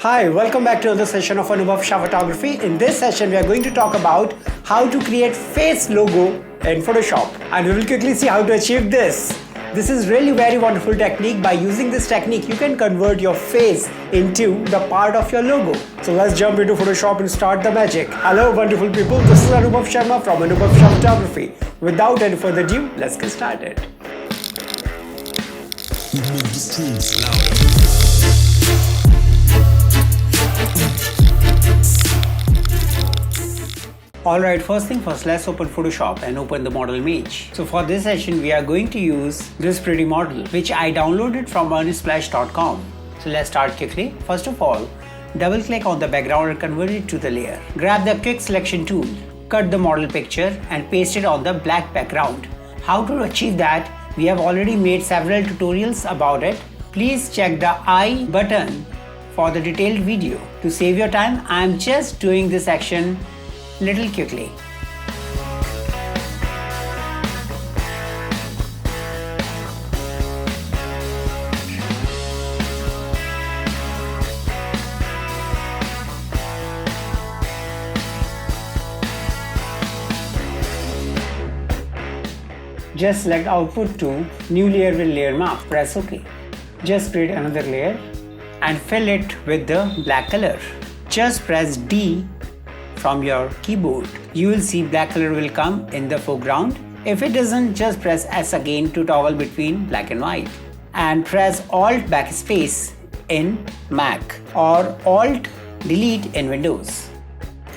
Hi, welcome back to another session of Anubhavshaphotography. In this session, we are going to talk about how to create face logo in Photoshop. And we will quickly see how to achieve this. This is really very wonderful technique. By using this technique, you can convert your face into the part of your logo. So let's jump into Photoshop and start the magic. Hello wonderful people, this is Anubhav Sharma from Anubhavshaphotography. Without any further ado, let's get started. Make the streets louder. Alright, first thing first, let's open Photoshop and open the model image. So for this session, we are going to use this pretty model, which I downloaded from earnestplash.com. So let's start quickly. First of all, double click on the background and convert it to the layer. Grab the quick selection tool, cut the model picture and paste it on the black background. How to achieve that? We have already made several tutorials about it. Please check the I button for the detailed video. To save your time, I am just doing this action little quickly. Just select output to new layer with layer mask. Press OK. Just create another layer and fill it with the black color. Just press D from your keyboard. You will see black color will come in the foreground. If it doesn't, just press S again to toggle between black and white. And press Alt Backspace in Mac or Alt Delete in Windows.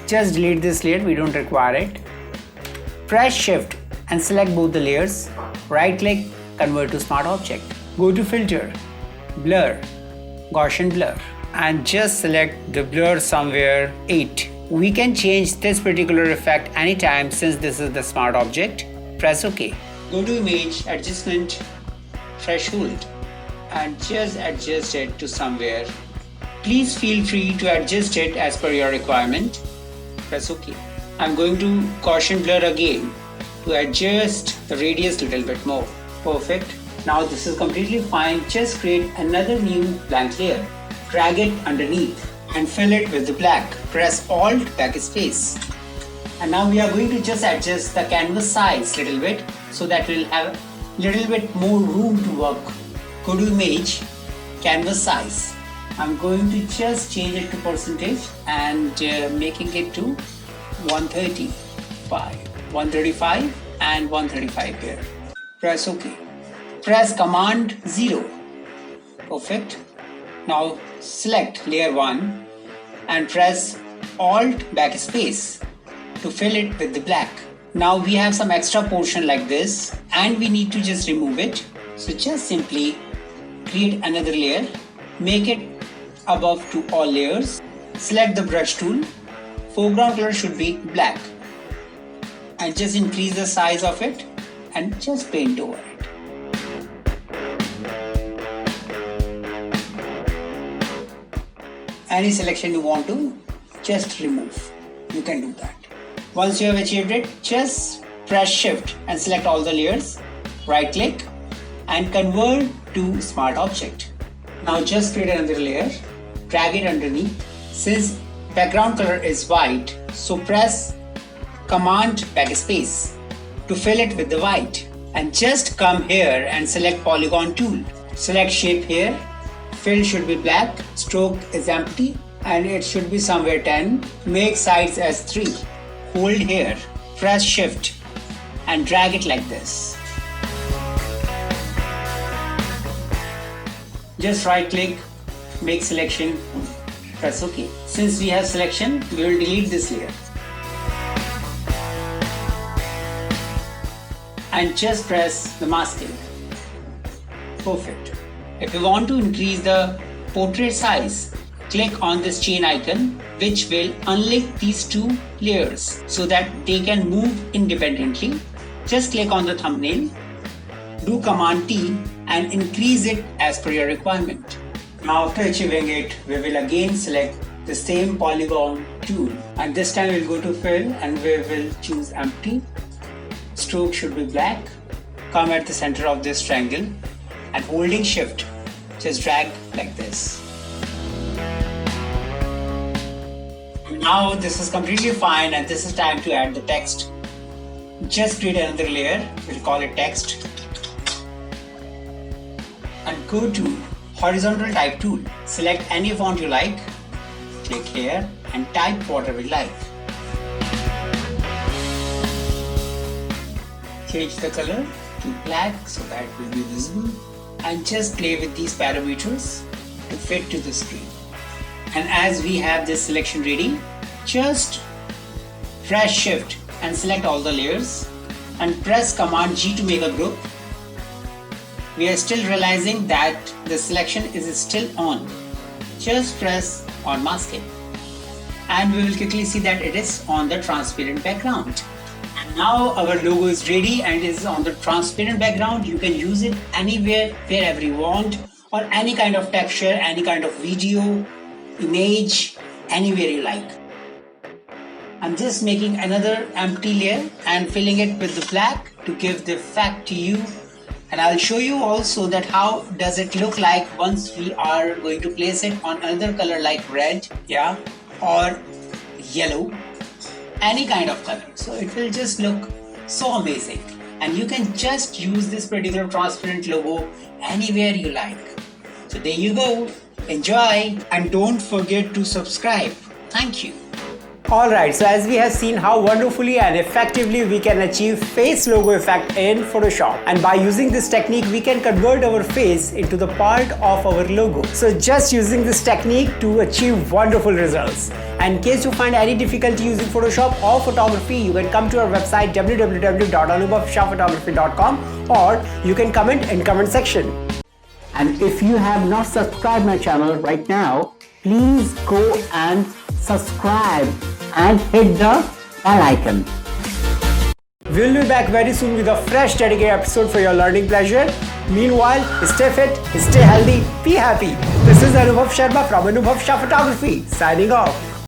Just delete this layer, we don't require it. Press Shift and select both the layers. Right click, convert to Smart Object. Go to Filter, Blur, Gaussian Blur, and just select the blur somewhere 8. We can change this particular effect anytime since this is the Smart Object. Press OK. Go to Image, Adjustment, Threshold, and just adjust it to somewhere. Please feel free to adjust it as per your requirement. Press OK. I'm going to Gaussian Blur again to adjust the radius a little bit more. Perfect. Now this is completely fine. Just create another new blank layer. Drag it underneath and fill it with the black. Press Alt Backspace. And now we are going to just adjust the canvas size a little bit so that we'll have a little bit more room to work. Go to Image, Canvas Size. I'm going to just change it to percentage and making it to 135 and 135 here. Press OK. Press Command 0. Perfect. Now select layer 1 and press Alt Backspace to fill it with the black. Now we have some extra portion like this and we need to just remove it. So just simply create another layer, make it above to all layers, select the brush tool, foreground color should be black, and just increase the size of it and just paint over it. Any selection you want to just remove, you can do that. Once you have achieved it, just press Shift and select all the layers, right click and convert to Smart Object. Now just create another layer, drag it underneath. Since background color is white, so press Command Backspace to fill it with the white and just come here and select Polygon tool. Select shape here. Fill should be black, stroke is empty and it should be somewhere 10. Make sides as 3. Hold here, press Shift and drag it like this. Just right click, make selection, press OK. Since we have selection, we will delete this layer. And just press the masking. Perfect. If you want to increase the portrait size, click on this chain icon, which will unlink these two layers so that they can move independently. Just click on the thumbnail, do Command T and increase it as per your requirement. Now after achieving it, we will again select the same polygon tool and this time we'll go to fill and we will choose empty. Stroke should be black. Come at the center of this triangle and holding Shift, just drag like this. And now this is completely fine, and this is time to add the text. Just create another layer, we'll call it text, and go to horizontal type tool. Select any font you like, click here and type whatever you like. Change the color to black so that it will be visible, and just play with these parameters to fit to the screen. And as we have this selection ready, just press shift and select all the layers and press command G to make a group. We are still realizing that the selection is still on. Just press on masking and we will quickly see that it is on the transparent background. And now our logo is ready and is on the transparent background. You can use it anywhere, wherever you want, or any kind of texture, any kind of video, image, anywhere you like. I'm just making another empty layer and filling it with the black to give the effect to you. And I'll show you also that how does it look like once we are going to place it on another color like red, yeah, or yellow, any kind of color. So it will just look so amazing. And you can just use this particular transparent logo anywhere you like. So there you go. Enjoy and don't forget to subscribe. Thank you. Alright, so as we have seen how wonderfully and effectively we can achieve face logo effect in Photoshop, and by using this technique we can convert our face into the part of our logo. So just using this technique to achieve wonderful results. And in case you find any difficulty using Photoshop or photography, you can come to our website www.anubhavshaphotography.com, or you can comment in comment section. And if you have not subscribed my channel right now, please go and subscribe and hit the bell icon. We'll be back very soon with a fresh dedicated episode for your learning pleasure. Meanwhile, stay fit, stay healthy, be happy. This is Anubhav Sharma from Anubhavshaphotography signing off.